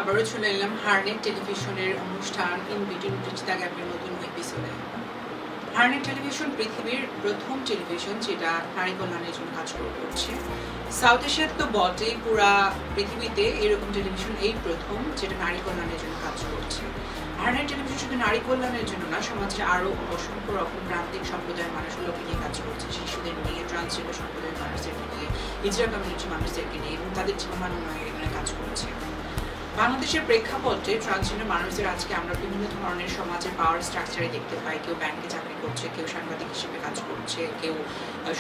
আবারও চলে এলাম হারনেট টেলিভিশনের অনুষ্ঠান ইন বিটুইন রিচিতা গ্যাপের নতুন এপিসোডে। হারনেট টেলিভিশন পৃথিবীর প্রথম টেলিভিশন যেটা নারী কল্যাণের জন্য কাজ করছে। সাউথ এশিয়াতে তো বটেই, পুরা পৃথিবীতে এরকম টেলিভিশন এই প্রথম যেটা নারী কল্যাণের জন্য কাজ করছে। হারনেট টেলিভিশন শুধু নারী কল্যাণের জন্য না, সমাজে আরও অসংখ্য রকম প্রান্তিক সম্প্রদায়ের মানুষগুলোকে নিয়ে কাজ করছে, শিশুদের নিয়ে, ট্রান্সজেন্ডার সম্প্রদায়ের মানুষদেরকে নিয়ে, হিজড়া কমিউনিটির মানুষদেরকে নিয়ে এবং তাদের জীবনমান উন্নয়নে কাজ করছে। বাংলাদেশের প্রেক্ষাপটে ট্রান্সজেন্ডার মানুষদের আজকে আমরা বিভিন্ন ধরনের সমাজের পাওয়ার স্ট্রাকচারে দেখতে পাই। কেউ ব্যাংকে চাকরি করছে, কেউ সাংবাদিক হিসেবে কাজ করছে, কেউ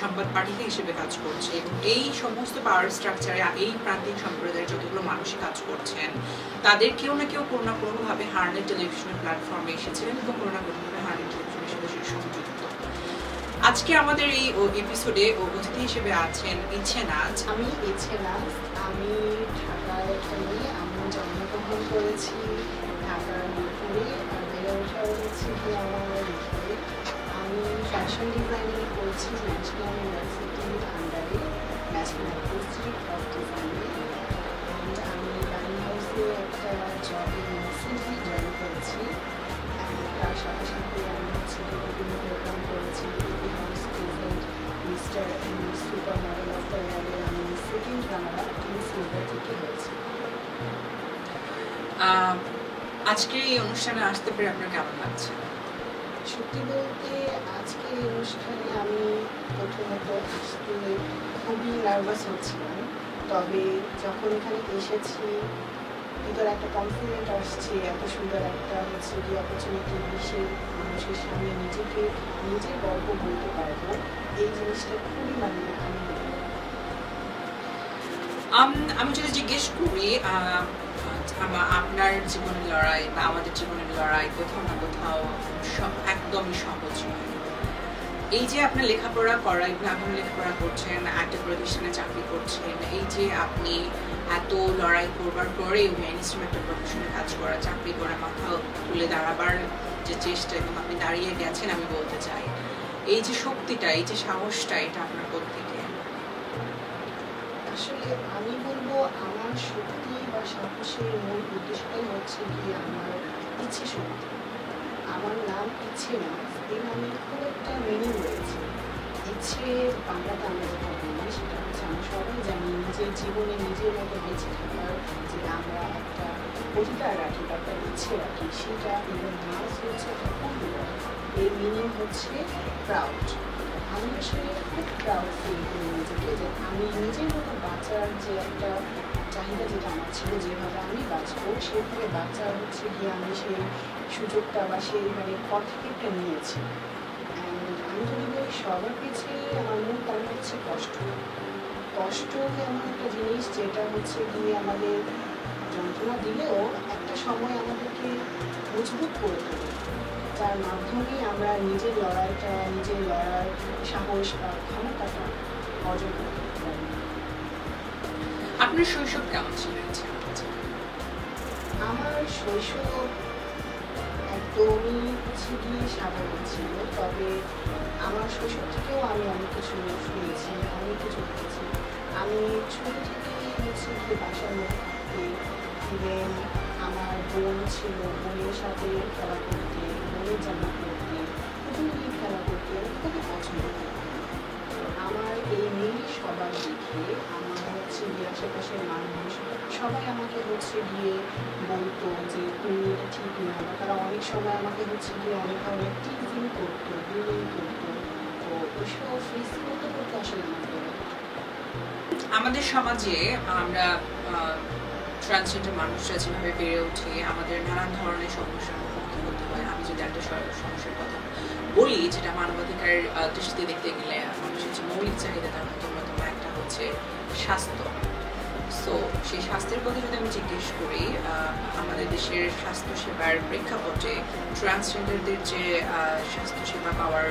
সংবাদ পাঠিকা হিসেবে কাজ করছে এবং এই সমস্ত পাওয়ার স্ট্রাকচারে এই প্রান্তিক সম্প্রদায়ের যতগুলো মানুষই কাজ করছেন তাদের কেউ না কেউ কোনো না কোনোভাবে হারনেট টেলিভিশনের প্ল্যাটফর্মে এসেছিলেন এবং কোনো না কোনোভাবে হারনেট টেলিভিশনের সাথে সংযুক্ত। আজকে আমাদের এই এপিসোডে অতিথি হিসেবে আছেন ইচ্ছে নাজ। আমি ইচ্ছে নাজ, আমি ঢাকায় জন্মগ্রহণ করেছি, ঢাকার মিরপুরে, আর বেড়ে ওঠা হচ্ছে কি আমার মিরপুরে। আমি ফ্যাশন ডিজাইনিং করছি ন্যাশনাল ইউনিভার্সিটির আন্ডারে, ন্যাশনাল ইনস্টিটিউট অফ ডিজাইনিং। আমি ডাইনিং হাউসে একটা জবে রিসেন্টলি জয়েন করেছি। তার সাথে সাথে আমি হচ্ছে বিভিন্ন প্রোগ্রাম করেছি। House present mister super model of the ওয়ার্ল্ডে আমি সেকেন্ড রানার আপ সিলভার থেকে হয়েছি। আজকের এই অনুষ্ঠানে আসতে পেরে আপনার কেমন লাগছে? সত্যি বলতে আজকের এই অনুষ্ঠানে আমি প্রথমত আসতে খুবই নার্ভাস হচ্ছিলাম, তবে যখন এখানে এসেছি ভিতরে একটা কনফিডেন্ট আসছে, এত সুন্দর একটা হচ্ছে কি অপরচুনিটি বিশ্বের মানুষের সামনে নিজেকে নিজের গল্প বলতে পারবো, এই জিনিসটা খুবই আমি যদি জিজ্ঞেস করি আপনার জীবনের লড়াই বা আমাদের জীবনের লড়াই কোথাও না কোথাও একদমই সহজ নয়। এই যে আপনার লেখাপড়া এখন লেখাপড়া করছেন, একটা প্রতিষ্ঠানে চাকরি করছেন, এই যে আপনি এত লড়াই করবার পরেও মেইনস্ট্রিম একটা প্রফেশনে কাজ করা, চাকরি করা, মাথা তুলে দাঁড়াবার যে চেষ্টা এবং আপনি দাঁড়িয়ে গেছেন, আমি বলতে চাই এই যে শক্তিটা, এই যে সাহসটা, এটা আপনার কোত্থেকে? আসলে আমি বলবো আমার শক্তি বা সাহসের মূল উদ্দেশ্যটাই হচ্ছে কি আমার ইচ্ছে শক্তি। আমার নাম ইচ্ছে না, এই নামে খুব একটা মিনিং রয়েছে। ইচ্ছে বাংলাতে আমরা যেটা বলি সেটা হচ্ছে আমরা সবাই জানি নিজের জীবনে নিজের মতো বেঁচে থাকার যে আমরা একটা অধিকার রাখি বা একটা ইচ্ছে রাখি, সেটা এবং নাচ হচ্ছে একটা পূর্ণ। এর মিনিং হচ্ছে প্রাউড। আমি আসলে খুব প্রাউড ফিল করি নিজেকে যে আমি নিজের মতো বাঁচার যে একটা চাহিদা যেটা আমার ছিল, যেভাবে আমি বাঁচবো সেভাবে বাঁচা হচ্ছে গিয়ে আমি সেই সুযোগটা বা সেই পদক্ষেপটা নিয়েছি। অ্যান্ড আমি যদি বলি সবার পিছিয়ে আমার মূল কারণ হচ্ছে কষ্ট। কষ্ট এমন একটা জিনিস যেটা হচ্ছে গিয়ে আমাদের যন্ত্রণা দিলেও একটা সময় আমাদেরকে মজবুত করে তোলে, যার মাধ্যমে আমরা নিজের লড়াইটা, নিজের লড়ার সাহস বা ক্ষমতাটা অর্জন করতে পারি। আপনার শৈশব কেমন ছিল? আমার শৈশব একদমই হচ্ছে গিয়ে সাধারণ ছিল, তবে আমার শৈশব থেকেও আমি অনেক কিছু শুনেছি, অনেক কিছু দেখেছি। আমি ছোটো থেকেই হচ্ছে গিয়ে বাসার মধ্যে ইভেন আমার বোন ছিল, বোনের সাথে খেলা করতে, বোনের জামা করতে, পুতুল খেলা করতে আমি খুবই পছন্দ করি। আমার এই মেয়ে সবার দেখে আমার হচ্ছে গিয়ে আশেপাশের মানুষ সবাই আমাকে হচ্ছে গিয়ে বলতো যে তুমি এটা ঠিক না, বা তারা অনেক সময় আমাকে হচ্ছে গিয়ে অনেক ধরনের টিজিং করতো, বুলিং করতো। তো ওইসব ফেস করতে করতে আসলে আমাদের সমাজে আমরা ট্রান্সজেন্ডার মানুষরা যেভাবে বেড়ে ওঠে, আমাদের নানান ধরনের সমস্যার মুখোমুখি হতে হয়। আমি যদি একটা সমস্যার কথা বলি, যেটা মানবাধিকার দৃষ্টিতে দেখতে গেলে মানুষের যে মৌলিক চাহিদা তার মধ্যে অন্যতম একটা হচ্ছে স্বাস্থ্য। সো সেই স্বাস্থ্যের কথা যদি আমি জিজ্ঞেস করি, আমাদের দেশের স্বাস্থ্যসেবার প্রেক্ষাপটে ট্রান্সজেন্ডারদের যে স্বাস্থ্যসেবা পাওয়ার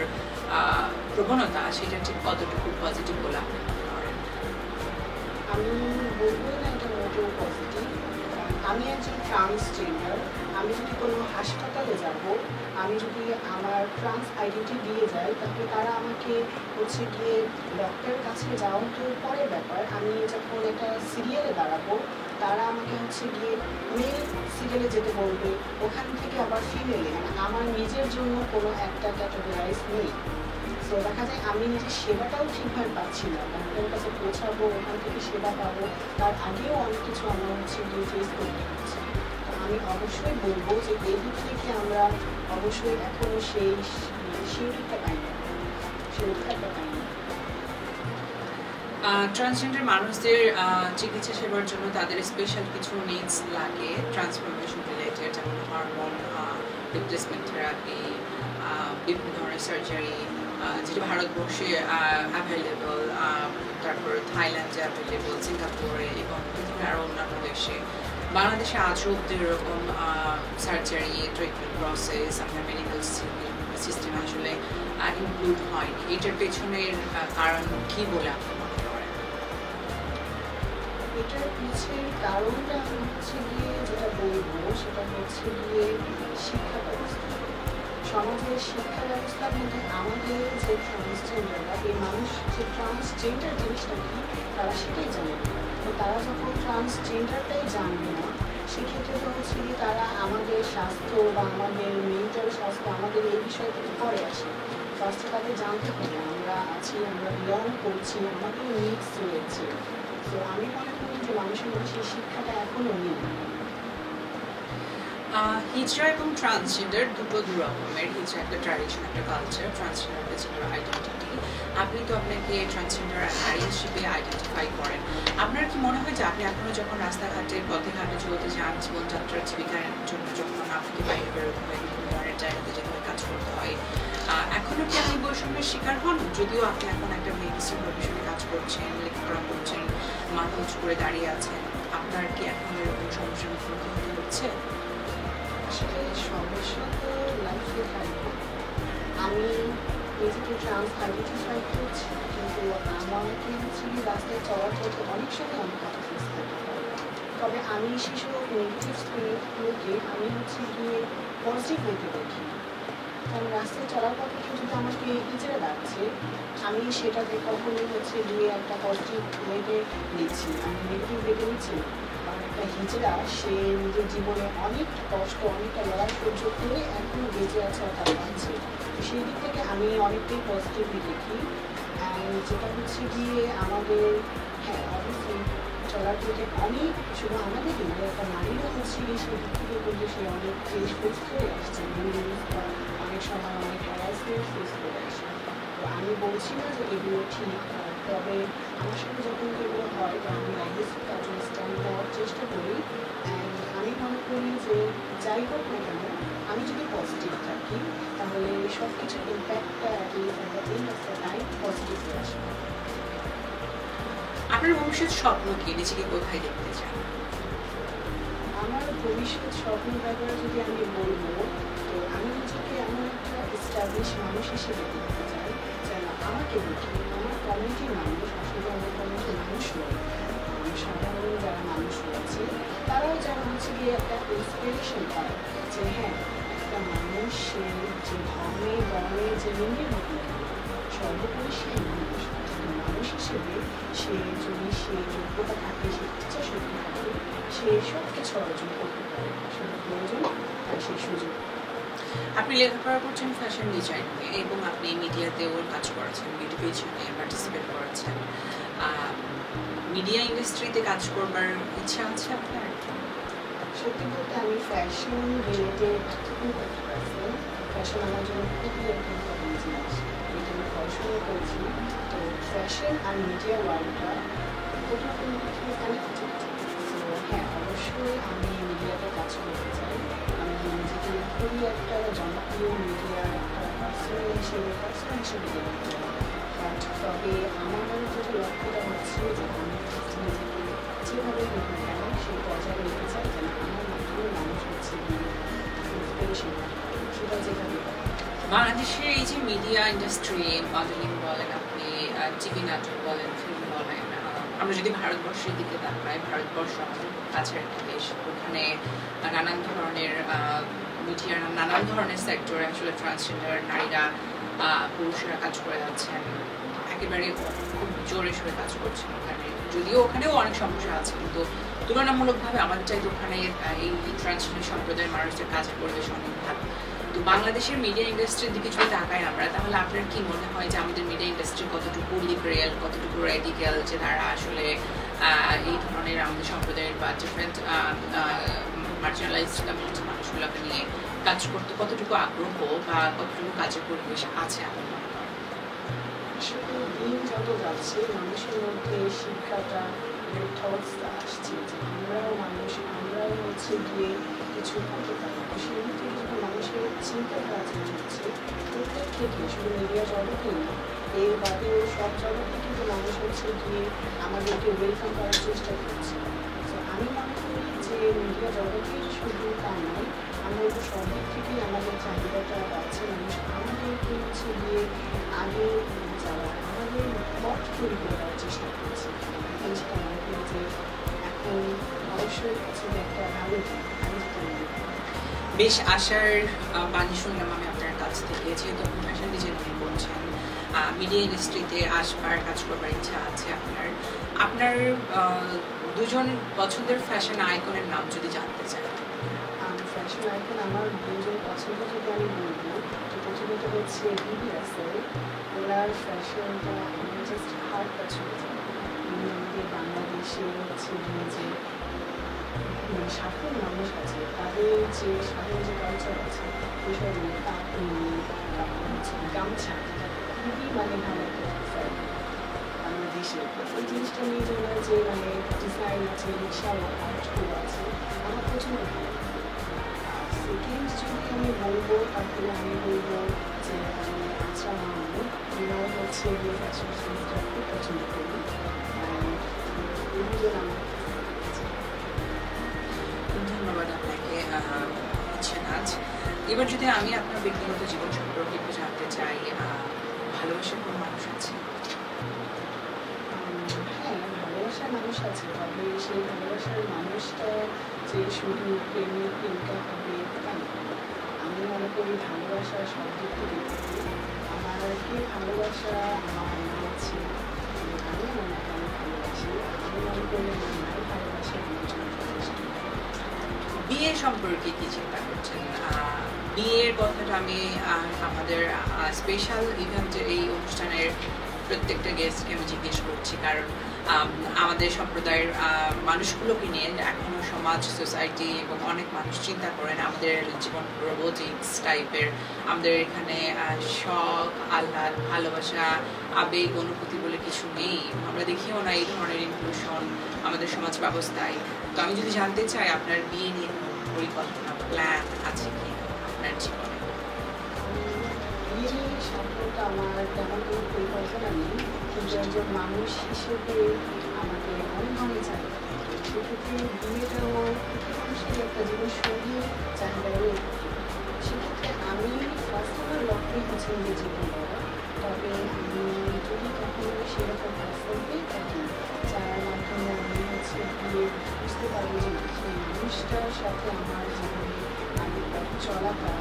প্রবণতা, সেটা ঠিক কতটুকু পজিটিভ বলে আপনি মনে করেন? আমি বলবো না এটা মোটেও পজিটিভ। আমি একজন ট্রান্সজেন্ডার, আমি যদি কোনো হাসপাতালে যাব, আমি যদি আমার ট্রান্স আইডেন্টি দিয়ে যাই, তাহলে তারা আমাকে হচ্ছে গিয়ে ডক্টরের কাছে যাওয়া তো পরের ব্যাপার। আমি যখন একটা সিরিয়ালে দাঁড়াবো তারা আমাকে হচ্ছে গিয়ে মেল সিরিয়ালে যেতে বলবে, ওখান থেকে আবার ফিমেলে, মানে আমার নিজের জন্য কোনো একটা ক্যাটাগরাইজ নেই। তো দেখা যায় আমি নিজের সেবাটাও ঠিকভাবে পাচ্ছি না, ডাক্তারের কাছে পৌঁছাবো, ওখান থেকে সেবা পাবো, তার আগেও অনেক কিছু আমরা হচ্ছে গিয়ে ফেস করতে হচ্ছে। তো আমি অবশ্যই বলবো যে এই দিক থেকে আমরা অবশ্যই এখনো সেই শিরোটা পাইনি, শিরোটা পাইনি। ট্রান্সজেন্ডার মানুষদের চিকিৎসা সেবার জন্য তাদের স্পেশাল কিছু নিডস লাগে, ট্রান্সফরমেশন রিলেটেড, যেমন হরমোন রিপ্লেসমেন্ট থেরাপি, বিভিন্ন ধরনের সার্জারি, যেটা ভারতবর্ষে অ্যাভেলেবল, তারপর থাইল্যান্ডে অ্যাভেলেবল, সিঙ্গাপুরে এবং পৃথিবীর আরও অন্যান্য দেশে। বাংলাদেশে আজও অব্দি এরকম সার্জারি ট্রিটমেন্ট প্রসেস আপনার মেডিকেল সিস্টেম আসলে ইনক্লুড হয়নি। এটার পেছনের কারণ কী বলে আপনি মনে করেন? এটার পিছের কারণটা আমি হচ্ছে গিয়ে যেটা বলবো সেটা হচ্ছে গিয়ে শিক্ষা ব্যবস্থা। সমাজের শিক্ষা ব্যবস্থার মধ্যে আমাদের যে ট্রান্সজেন্ডাররা, এই মানুষ যে ট্রান্সজেন্ডার জিনিসটা কি তারা সেটাই জানে না। তো তারা যখন ট্রান্সজেন্ডারটাই জানবে না, সেক্ষেত্রে তো হচ্ছে কি তারা আমাদের স্বাস্থ্য বা আমাদের মেন্টাল স্বাস্থ্য, আমাদের এই বিষয় থেকে পরে আসে। ফার্স্টে তাদের জানতে হবে আমরা আছি, আমরা বিলং করছি, আমাদের নিডস রয়েছে। তো আমি মনে করি যে মানুষের মধ্যে সেই শিক্ষাটা এখনও নেই। হিজড়া এবং ট্রান্সজেন্ডার দুটো দু রকমের। হিজড়া একটা ট্র্যাডিশন, একটা কালচার, ট্রান্সজেন্ডার একটা জেন্ডার আইডেন্টিটি। আপনি তো আপনাকে ট্রান্সজেন্ডার নারী হিসেবে আইডেন্টিফাই করেন। আপনার কি মনে হয় যে আপনি এখনও যখন রাস্তাঘাটে পথে ঘাটে চলতে যান, জীবনযাত্রার জীবিকার জন্য যখন আপনাকে বাইরে বেরোতে হয়, বিভিন্ন ধরনের জায়গাতে যেতে হয়, কাজ করতে হয়, এখনও কি আপনি বৈষম্যের শিকার হন? যদিও আপনি এখন একটা মেডিসিন প্রফেশনে কাজ করছেন, লেখাপড়া করছেন, মাথা উঁচু করে দাঁড়িয়ে আছেন, আপনার কি এখন এরকম সমস্যার মুখোমুখি হতে হচ্ছে? আসলে সমস্যা তো লাইফে থাকবে। আমি নিজেকে ট্রান্স আইডেন্টিফাই করছি, কিন্তু আমাকে হচ্ছে কি রাস্তায় চলার পথে অনেক সময় অনেক কথা ফেস করতে হয়। তবে আমি সেসব নেগেটিভ স্পিরিটগুলোকে আমি হচ্ছে গিয়ে পজিটিভ ওয়েতে দেখি। কারণ রাস্তায় চলার পথে কেউ যদি আমাকে ইজরা লাগছে, আমি সেটাকে কখনোই হচ্ছে গিয়ে একটা পজিটিভ ওয়েতে নিচ্ছি, আমি নেগেটিভ ওয়েতে নিচ্ছি না। কারণ একটা হিজড়া সে নিজের জীবনে অনেক কষ্ট, অনেকটা লড়াই সহ্য করে এখনও বেঁচে আছে আর তার বাঁচছে। তো সেই দিক থেকে আমি অনেকটাই পজিটিভলি দেখি। অ্যান্ড যেটা হচ্ছে গিয়ে আমাদের, হ্যাঁ অবশ্যই চলার পথে অনেক, শুধু আমাদের কিন্তু একটা নারীরা হচ্ছে গিয়ে সেই দিক থেকে কিন্তু সে অনেক ফেস করে আসছে, বা অনেক সময় অনেক হ্যারাসমেন্ট ফেস করে আসে। তো আমি বলছি না যে এগুলো ঠিক, তবে আমার সাথে যখন এগুলো হয় তখন আমি অবশ্যই তার জন্য স্ট্যান্ড নেওয়ার চেষ্টা করি। অ্যান্ড আমি মনে করি যে যাই হোক না কেন, আমি যদি পজিটিভ থাকি তাহলে সব কিছুর ইম্প্যাক্টটা at the end of the time positively আসবে। আপনার ভবিষ্যৎ স্বপ্ন কি? নিজেকে কোথায় দেখতে চান? আমার ভবিষ্যৎ স্বপ্ন ব্যাপারে যদি আমি বলবো, তো আমি নিজেকে এমন একটা এস্টাবলিশ মানুষ হিসেবে দেখতে চাই যেন আমাকে দেখে আমার কমিউনিটির মানুষ, আসলে আমার কমিউনিটির মানুষ নয়, সাধারণ যারা মানুষ রয়েছে তারাও যেন হচ্ছে গিয়ে একটা ইন্সপিরেশন পায় যে হ্যাঁ, একটা মানুষ সে যে ধর্মে বর্ণে যে লিঙ্গের মতো সর্বোপরি সে মানুষ। মানুষ হিসেবে সে যদি সে যোগ্যতা থাকে, সে ইচ্ছা শক্তি থাকে, সে সব কিছু অর্জন করতে পারে। আসলে প্রয়োজন তার সেই সুযোগ। আপনি লেখাপড়া করছেন ফ্যাশন ডিজাইন নিয়ে এবং আপনি মিডিয়াতেও কাজ করেছেন, বিউটি পেজনে পার্টিসিপেট করেছেন। মিডিয়া ইন্ডাস্ট্রিতে কাজ করবার ইচ্ছা আছে আপনার? সত্যি বলতে আমি ফ্যাশন রিলেটেড খুব একটা পারসন। ফ্যাশন আমার জন্য খুবই একটা ইম্পর্টেন্ট জিনিস, এটা আমি পড়াশোনা করেছি। তো ফ্যাশন আর মিডিয়া ওয়ার্ল্ডটা কোথাও কোনো কিছু কানেক্টেড। তো হ্যাঁ, অবশ্যই আমি মিডিয়াতে কাজ করতে চাই। আমি নিজেকে খুবই একটা জনপ্রিয় মিডিয়া একটা পার্সন হিসেবে দেখতে চাই। বাট তবে আমার যেটা লক্ষ্যটা হচ্ছে যে আমি নিজেকে যেভাবে হোক না কেন সেই পর্যায়ে নিতে চাই, যেন আমার মাধ্যমে মানুষ হচ্ছে ইন্সপিরেশন পায়, সেটা যেভাবে বাংলাদেশের এই যে মিডিয়া ইন্ডাস্ট্রি, মডেলিং বলেন, আপনি টিভি নাটক বলেন, ফিল্ম বলেন, আমরা যদি ভারতবর্ষের দিকে তাকাই, ভারতবর্ষ আমাদের কাছের একটা দেশ, ওখানে নানান ধরনের মিডিয়ার নানান ধরনের সেক্টরে আসলে ট্রান্সজেন্ডার নারীরা, পুরুষেরা কাজ করে যাচ্ছেন। একেবারে খুব জোরে সোরে কাজ করছেন ওখানে, যদিও ওখানেও অনেক সমস্যা আছে, কিন্তু তুলনামূলকভাবে আমাদের চাইতে ওখানে এই ট্রান্সজেন্ডার সম্প্রদায়ের মানুষদের কাজের পরিবেশ অনেক ভালো। তো বাংলাদেশের মিডিয়া ইন্ডাস্ট্রির দিকে যদি তাকাই আমরা, তাহলে আপনার কি মনে হয় যে আমাদের মিডিয়া ইন্ডাস্ট্রি কতটুকু লিবারেল, কতটুকু রেডিক্যাল, যে তারা আসলে এই ধরনের আমাদের সম্প্রদায়ের বা ডিফারেন্ট মার্জিনালাইজড কমিউনিটির মানুষগুলোকে নিয়ে কাজ করতে কতটুকু আগ্রহ বা কতটুকু কাজের পরিবেশ আছে আপনি মনে করেন? আসলে দিন যত যাচ্ছে মানুষের মধ্যে শিক্ষাটা থটসটা আসছে যে আমরাও হচ্ছে গিয়ে কিছু করতে পারি। সেই থেকে যখন মানুষের চিন্তাধারা চেঞ্জ হচ্ছে প্রত্যেক ক্ষেত্রে, শুধু মিডিয়া জগতেই না, এর বাদেও সব জগতে কিন্তু মানুষ হচ্ছে গিয়ে আমাদেরকে ওয়েলকাম করার চেষ্টা করছে। তো আমি মনে করি যে মিডিয়া জগতে শুধু তা নয়, আমরা তো সব দিক থেকেই আমাদের চাহিদাটা পাচ্ছে। মানুষ আমাদেরকে হচ্ছে গিয়ে আগে যাওয়া, আমাদের পথ তৈরি করে দেওয়ার চেষ্টা করছে। এখন সেটা মনে করি যে এখন অবশ্যই হচ্ছে একটা ভালো দিক। বেশ আশার বাণী শুনলাম আমি আপনার কাছ থেকে, যেহেতু আপনি ফ্যাশন ডিজাইনিং করছেন, মিডিয়া ইন্ডাস্ট্রিতে আসবার কাজ করবার ইচ্ছা আছে আপনার। আপনার দুজন পছন্দের ফ্যাশন আইকনের নাম যদি জানতে চাই। ফ্যাশন আইকন আমার দুজন পছন্দ যদি আমি বলবো, তো প্রথমত হচ্ছে বিবি রাসেল। ওনার ফ্যাশনটা আমার জাস্ট হার্ট পছন্দ। উনি আমাদের বাংলাদেশে হচ্ছে গিয়ে যে সাধারণ মানুষ আছে, তাদের যে সাধারণ যে কালচার আছে, এসব পাপড়ি, তারপর হচ্ছে গামছা, খুবই ভালো একটা ডিজাইন বাংলাদেশে। এই জিনিসটা নিয়ে যে ওনার যে ডিজাইন আছে, বিশাল আর্টগুলো আছে, আমার প্রচন্ড ভালো। সেকেন্ড যদি আমি বলবো, তারপরে আমি বলবো যে আমি আচ্ছা মামু, ওনার হচ্ছে যে ফ্যাশন সেন্সটা খুব পছন্দ করি। ধন্যবাদ আপনাকে নাজ। এবার যদি আমি আপনার ব্যক্তিগত জীবন সম্পর্কে একটু জানতে চাই, ভালোবাসার কোনো মানুষ আছে? হ্যাঁ, ভালোবাসার মানুষ আছে, তবে সেই ভালোবাসার মানুষটা যে শুধু প্রেমিকা হবে তা না। আমি মনে করি ভালোবাসা সব দিক থেকে আমার কে ভালোবাসা আমার মা আছে, আমি মনে করি ভালোবাসি। আমি মনে করি আমার মায়ের ভালোবাসা আমার জন্য যথেষ্ট। বিয়ে সম্পর্কে কি চিন্তা করছেন? বিয়ের কথাটা আমি আমাদের স্পেশাল ইভেন্টের এই অনুষ্ঠানের প্রত্যেকটা গেস্টকে আমি জিজ্ঞেস করছি, কারণ আমাদের সম্প্রদায়ের মানুষগুলোকে নিয়ে এখনও সমাজ, সোসাইটি এবং অনেক মানুষ চিন্তা করেন আমাদের জীবন রোবোটিক্স টাইপের। আমাদের এখানে শখ, আহ্লাদ, ভালোবাসা, আবেগ, অনুভূতি বলে কিছু নেই। আমরা দেখিও না এই ধরনের ইনক্লুশন আমাদের সমাজ ব্যবস্থায়। তো আমি যদি জানতে চাই আপনার বিয়ে নিয়ে পরিকল্পনা, প্ল্যান আছে কি আপনার জীবনে? বিয়ে সম্পর্কে আমার তেমন কোনো পরিকল্পনা নেই, কিন্তু একজন মানুষ হিসেবে আমাকে অনেক ধরনের চাহিদা থাকে। সেক্ষেত্রে বিয়েটাও প্রতি মানুষের একটা জীবনসঙ্গী চাহিদা রয়ে থাকে। সেক্ষেত্রে আমি ফার্স্ট আমার লক্ষ্যই হচ্ছে নিজের জীবন করা। তবে আমি যদি কখনো সেরকম অফার পেয়ে থাকি, যার মাধ্যমে আমি হচ্ছে গিয়ে বুঝতে পারবো যে সেই মানুষটার সাথে আমার জীবনে আগের পথ চলাটা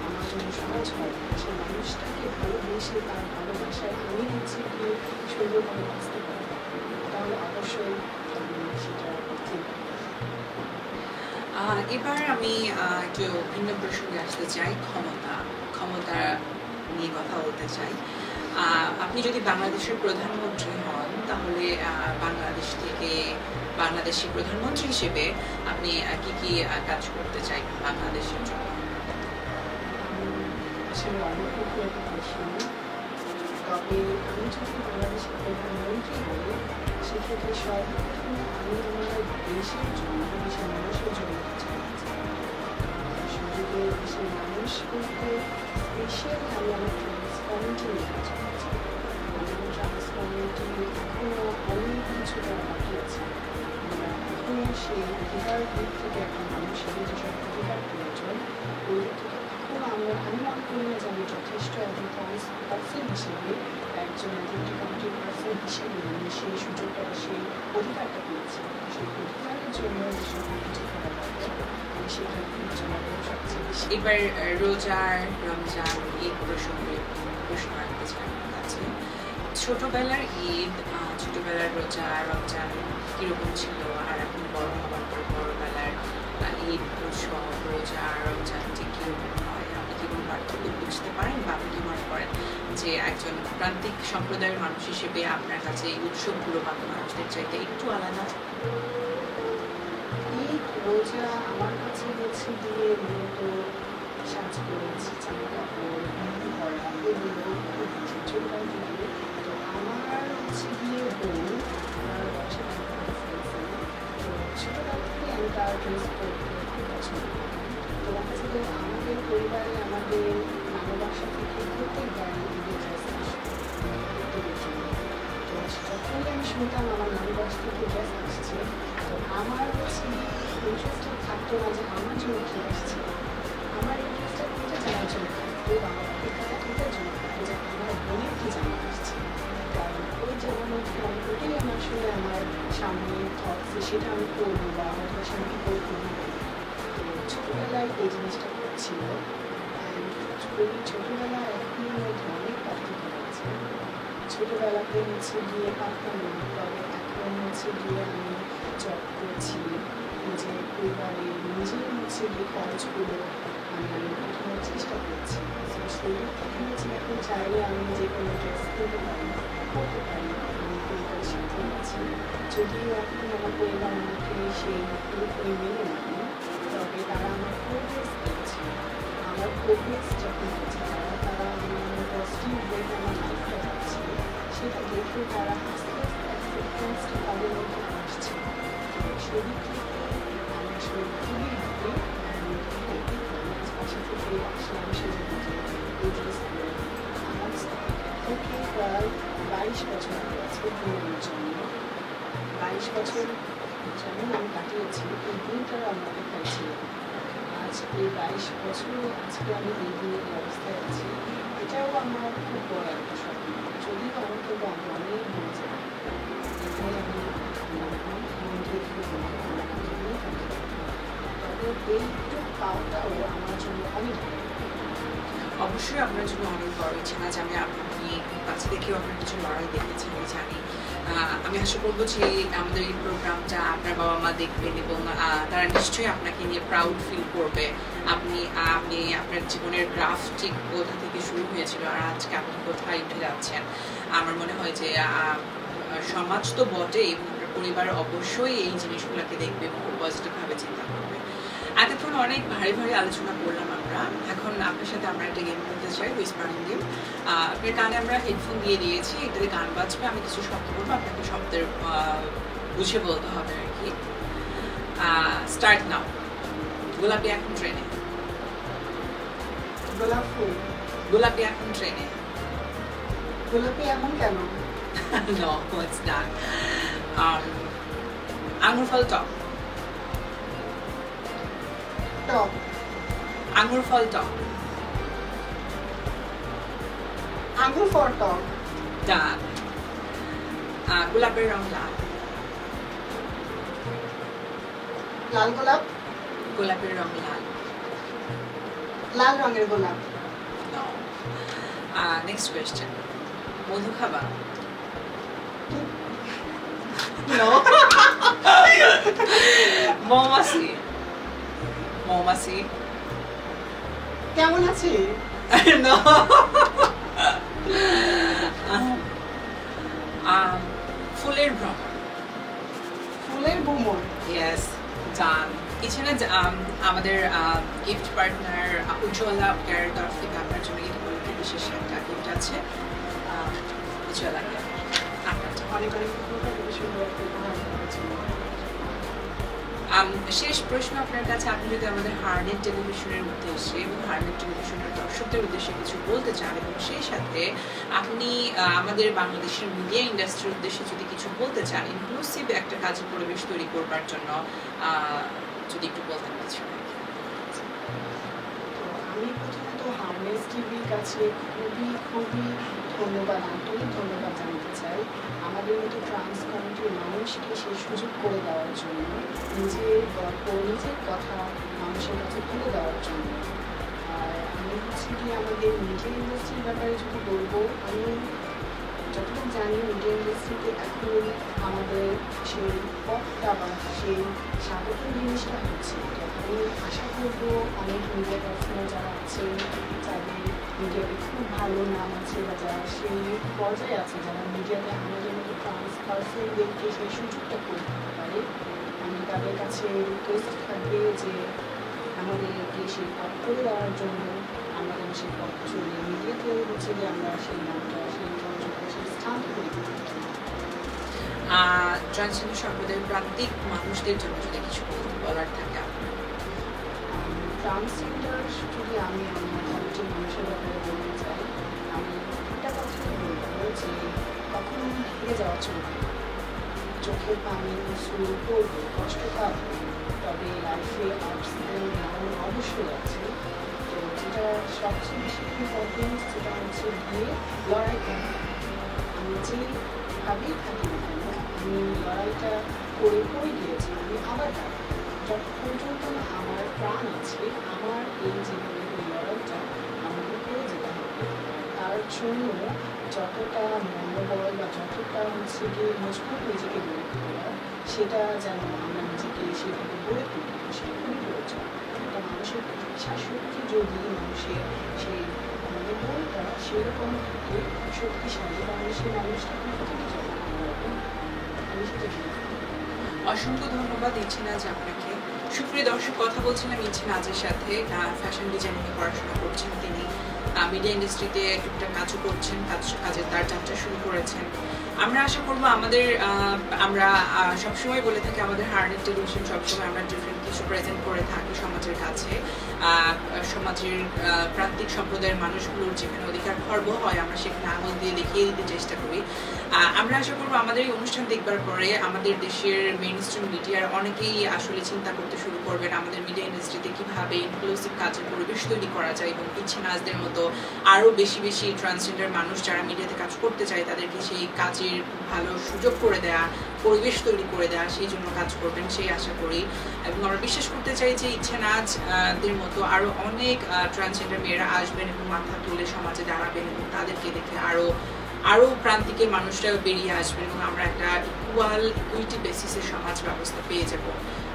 আমার জন্য সহজ হয়, সেই মানুষটাকে ভালোবেসে তার ভালোবাসায় আমি হচ্ছে গিয়ে সুন্দরভাবে বাঁচতে পারি, তাহলে অবশ্যই সেটা করতে পারি। এবার আমি একটু ভিন্ন প্রসঙ্গে আসতে চাই, ক্ষমতা নিয়ে কথা বলতে চাই। আপনি যদি বাংলাদেশের প্রধানমন্ত্রী হন, তাহলে বাংলাদেশের প্রধানমন্ত্রী হিসেবে আপনি কি কি কাজ করতে চাই বাংলাদেশের জন্য? আসলে অনেক একটা প্রশ্ন, তবে আমি যদি বাংলাদেশের প্রধানমন্ত্রী হই, সেক্ষেত্রে সর্বপ্রথম আমি আমার দেশের জন্য, দেশের মানুষের জন্য সুযোগে দেশের মানুষ বলতে স্পেশালি আমি আমার ট্রান্সফর্মেন্ট নিয়ে কাজ করছি। আমাদের ট্রান্সফর্মেন্টে এখনও অনেক কিছুটা বাকি আছে। আমরা এখনও সেই অধিকার দিক থেকে একটা মানুষের যেসব অধিকার প্রয়োজন, ওই দিক থেকে এখনও আমি মনে করি না যে আমি যথেষ্ট একজন পার্সন হিসেবে, একজন আইডেন্টি কাউন্টিং পার্সন হিসেবে আমি সেই সুযোগটা, সেই অধিকারটা পেয়েছি। সেই অধিকারের জন্য যেসব কিছু করা দরকার, আমি সেটা সবচেয়ে বেশি। এবার রোজার, রমজান, ঈদ প্রসঙ্গে প্রশ্ন রাখতে চাই আপনার কাছে। ছোটবেলার ঈদ, ছোটবেলার রোজা রমজান কিরকম ছিল আর এখন বড় হওয়ার পর বড়বেলার ঈদ উৎসব রোজা রমজান ঠিক কিরকম হয়, আপনি কি কোনো পার্থক্য বুঝতে পারেন বা আপনি কি মনে করেন যে একজন প্রান্তিক সম্প্রদায়ের মানুষ হিসেবে আপনার কাছে এই উৎসবগুলো বাকি মানুষদের চাইতে একটু আলাদা? ঈদ রোজা আমার কাছে হচ্ছে গিয়ে মূলত সাজ করেছি, জামা কাপড় করা এগুলো ছোটবেলা থেকে। তো আমার হচ্ছে গিয়ে বোন, আমার বয়সে তো ছোটবেলা থেকে আমি তার ড্রেস পরতে খুব পছন্দ করি। তো দেখা যাচ্ছে যে আমাদের পরিবারে আমাদের নানা বাসা থেকে প্রত্যেকবার ঈদের ড্রেস আসতো প্রত্যেকের জন্য। তো যখনই আমি শুনতাম আমার নানা বাসা থেকে ড্রেস আসছে, তো আমার হচ্ছে ইন্টারেস্টটা থাকতো না যে আমার জন্য কী আসছে, আমার ইন্টারেস্টটা এটা জানার জন্য থাকতো বা এটার জন্য থাকতো যে আমার বোনের কী জানা আসছে। কারণ ওই জানার মধ্যে আমি ওটাই আমার আসলে আমার সামনে থটস সেটা আমি করবো বা আমার সামনে কী করবো। তো ছোটোবেলায় এই জিনিসটা ছিল। ছোটোবেলায় এখনের মধ্যে অনেক পার্থক্য আছে। ছোটোবেলাতে হচ্ছে গিয়ে পারতাম না, তবে এখন হচ্ছে গিয়ে আমি জব করছি, নিজের পরিবারে নিজের হচ্ছে গিয়ে খরচগুলো আমি উঠানোর চেষ্টা করছি। তো সেই থেকে হচ্ছে এখন চাইলে আমি যে কোনো ড্রেস কিনতে পারি, করতে পারি, আমি পরিবারের সাথে আছি। যদিও এখন আমার পরিবার আমাকে সেই পুরোপুরি মেনে নেয়, তবে তারা আমার প্রোগ্রেস করছে, আমার প্রোগ্রেস যখন হচ্ছে তারা আমার পজিটিভ ওয়েতে আমার লাইফটা যাচ্ছে, সেটা দেখে তারা আস্তে আস্তে অ্যাকসেপ্টেন্সটা তাদের মধ্যে আসছে। সেদিক থেকে আমি আসলে খুবই হ্যাপি। বাসা থেকে আসলাম সেজন্য এই ড্রেসগুলো আমার থেকে প্রায় 22 বছর আছে ভ্রমণের জন্য। 22 বছর যেমন আমি কাটিয়েছি এই দিনটার আমার অপেক্ষায় ছিল। আজ এই 22 বছর আজকে আমি এই দিনের অবস্থায় আছি, এটাও আমার খুব বড় একটা স্বপ্ন। যদিও আমার কিন্তু আমি অনেক মনে চাই এখানে আমি তবে এইটুকু পাওয়াটাও আমার জন্য অনেক। অবশ্যই আপনার জন্য অনেক বড় ইচ্ছা না যে আমি আপনি কাছে দেখেও আপনার কিছু লড়াই দেখেছি আমি জানি। আমি আশা করবো যে আমাদের এই প্রোগ্রামটা আপনার বাবা মা দেখবেন এবং তারা নিশ্চয়ই আপনাকে নিয়ে প্রাউড ফিল করবে। আপনি আপনার জীবনের গ্রাফ ঠিক কোথা থেকে শুরু হয়েছিল আর আজকে আপনি কোথায় উঠে যাচ্ছেন। আমার মনে হয় যে সমাজ তো বটে এবং আপনার পরিবার অবশ্যই এই জিনিসগুলোকে দেখবে এবং খুব পজিটিভভাবে চিন্তা করবে। এতক্ষণ অনেক ভারী ভারী আলোচনা করলাম আমরা। এখন আপনার সাথে আমরা একটা গেম খেলতে চাই, হুইসপারিং গেম। আপনার কানে আমরা হেডফোন দিয়ে দিয়েছি, এটাতে গান বাজবে, আমি কিছু শব্দ বলবো, আপনাকে শব্দের বুঝে বলতে হবে আর কি। Start now. গোলাপি এখন ট্রেনে। গোলাপ ফুল। গোলাপি এখন ট্রেনে। গোলাপি এমন কেন? No, it's not. আঙুর ফল টক। টক। আঙুর ফল টক। আঙুর ফল টক। ডান। গোলাপের রং লাল। লাল গোলাপ। গোলাপের রং লাল। লাল রঙের গোলাপ। No. Next question. মধু খাবা? No. মৌমাছি। মৌমাছি। কেমন আছে? No. ফুলের ভ্রমণ। ফুলের ভ্রমণ। Yes, done. এছাড়া আমাদের গিফট পার্টনার উজ্জ্বলা কেয়ার তরফ থেকে আপনার জন্য ইতিমধ্যে বিশেষ একটা গিফট আছে। উজ্জ্বলা কেয়ার আপনার অনেক অনেক সুন্দর উপহার দেওয়ার জন্য। শেষ প্রশ্ন আপনার কাছে, আপনি যদি আমাদের হার্নেট টেলিভিশনের উদ্দেশ্যে এবং হার্নেট টেলিভিশনের দর্শকদের উদ্দেশ্যে কিছু বলতে চান এবং সেই সাথে আপনি আমাদের বাংলাদেশের মিডিয়া ইন্ডাস্ট্রির উদ্দেশ্যে যদি কিছু বলতে চান, ইনক্লুসিভ একটা কাজের পরিবেশ তৈরি করবার জন্য যদি একটু বলতেন কিছু। আমি প্রথমত হার্নেস টিভির কাছে খুবই ধন্যবাদ, আন্তরিক ধন্যবাদ জানাতে চাই আমাদের মতো ট্রান্স কমিউনিটির মানুষকে সেই সুযোগ করে দেওয়ার জন্য, নিজের গল্প নিজের কথা মানুষের কাছে তুলে দেওয়ার জন্য। আর আমি হচ্ছে কি আমাদের মিডিয়া ইন্ডাস্ট্রির ব্যাপারে যদি বলবো, আমি যতটুকু জানি মিডিয়া ইন্ডাস্ট্রিতে এখন সেই পথটা বা সেই স্বাগত জিনিসটা হচ্ছে। তো আমি আশা করবো অনেক মিডিয়া পার্সোনাল যারা আছেন, যাদের মিডিয়াতে খুব ভালো নাম আছে বা যারা সেই পর্যায়ে আছে, যারা মিডিয়াতে আমাদের মতো ট্রান্স পার্সনদেরকে সেই সুযোগটা করে দিতে পারে, আমি তাদের কাছে রিকোয়েস্ট থাকবে যে আমাদেরকে সেই পথ করে দেওয়ার জন্য। আমরা যেন সেই পথ চলে মিডিয়াতে হচ্ছে যে আমরা সেই নামটা, সেই মর্যাদা, সেই স্থানটা করে দিতে পারি। ট্রান্সজেন্ডার সম্প্রদায়ের প্রান্তিক মানুষদের জন্য যদি কিছু বলার থাকে আপনার? ট্রান্সজেন্ডার যদি আমি আমার কমিটির মানুষের ব্যাপারে বলতে চাই, আমি একটা কথাই বলবো যে কখনো হেরে যাওয়া চলবে না। চোখের পানি শুরু করবে, কষ্ট পাবে, তবে লাইফে আপস অ্যান্ড ডাউন অবশ্যই আছে। তো যেটা সবচেয়ে বেশি ইম্পর্টেন্ট সেটা হচ্ছে গিয়ে লড়াই করা। আমি যেভাবেই থাকি না কেন, আমি লড়াইটা করে গিয়েছি, আমি আবার যত পর্যন্ত না আমার প্রাণ আছে, আমার এই জীবনের এই লড়াইটা আমাকে করে যেতে হবে। তার জন্য যতটা মনোবল বা যতটা হচ্ছে গিয়ে মজবুত নিজেকে গড়ে তোলা, সেটা যেন আমরা নিজেকে সেভাবে গড়ে তুলি, সেটা খুবই প্রয়োজন। একটা মানুষের ইচ্ছা শক্তি যদি মানুষের সেই মনোবলটা সেরকম থাকে শক্তিশালী, তাহলে সেই মানুষটা কিন্তু থেকে যাবে। আমি সেটা অসংখ্য ধন্যবাদ ইচ্ছেনাজ আপনাকে। সুপ্রিয় দর্শক, কথা বলছিলাম ইচ্ছেনাজের সাথে। ফ্যাশন ডিজাইনিংয়ে পড়াশোনা করছেন তিনি, মিডিয়া ইন্ডাস্ট্রিতে টুকটাক কাজও করছেন, কাজের তার যাত্রা শুরু করেছেন। আমরা আশা করবো আমরা সবসময় বলে থাকি আমাদের হার্নেট টেলিভিশন সবসময় আমরা ডিফারেন্ট কিছু প্রেজেন্ট করে থাকি সমাজের কাছে। সমাজের প্রান্তিক সম্প্রদায়ের মানুষগুলোর যেখানে অধিকার খর্ব হয় আমরা সেখানে আঙুল দিয়ে দেখিয়ে দিতে চেষ্টা করি। আমরা আশা করবো আমাদের এই অনুষ্ঠান দেখবার পরে আমাদের দেশের মেইন স্ট্রিম মিডিয়ার অনেকেই আসলে চিন্তা করতে শুরু করবেন আমাদের মিডিয়া ইন্ডাস্ট্রিতে কিভাবে ইনক্লুসিভ কাজের পরিবেশ তৈরি করা যায় এবং ইচ্ছেনাজদের মতো আরও বেশি বেশি ট্রান্সজেন্ডার মানুষ যারা মিডিয়াতে কাজ করতে চায় তাদেরকে সেই কাজের ভালো সুযোগ করে দেয়া, পরিবেশ তৈরি করে দেয়া, সেই জন্য কাজ করবেন সেই আশা করি। এবং আমরা বিশ্বাস করতে চাই যে ইচ্ছেনাজদের মতো আরও অনেক ট্রান্সজেন্ডার মেয়েরা আসবেন এবং মাথা তুলে সমাজে দাঁড়াবেন এবং তাদেরকে দেখে আরও প্রান্তিকের মানুষরাও বেরিয়ে আসবেন এবং আমরা একটা ইকুইটি বেসিসের সমাজ ব্যবস্থা পেয়ে যাব।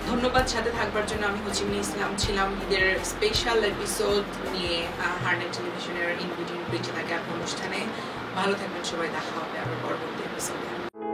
ধন্যবাদ সাথে থাকবার জন্য। আমি হচিমিন ইসলাম ছিলাম ঈদের স্পেশাল এপিসোড নিয়ে হার্নেট টেলিভিশনের ইন বিটুইন প্রিচে থাকে অনুষ্ঠানে। ভালো থাকবেন সবাই, দেখা হবে আবার পরবর্তী এপিসোডে।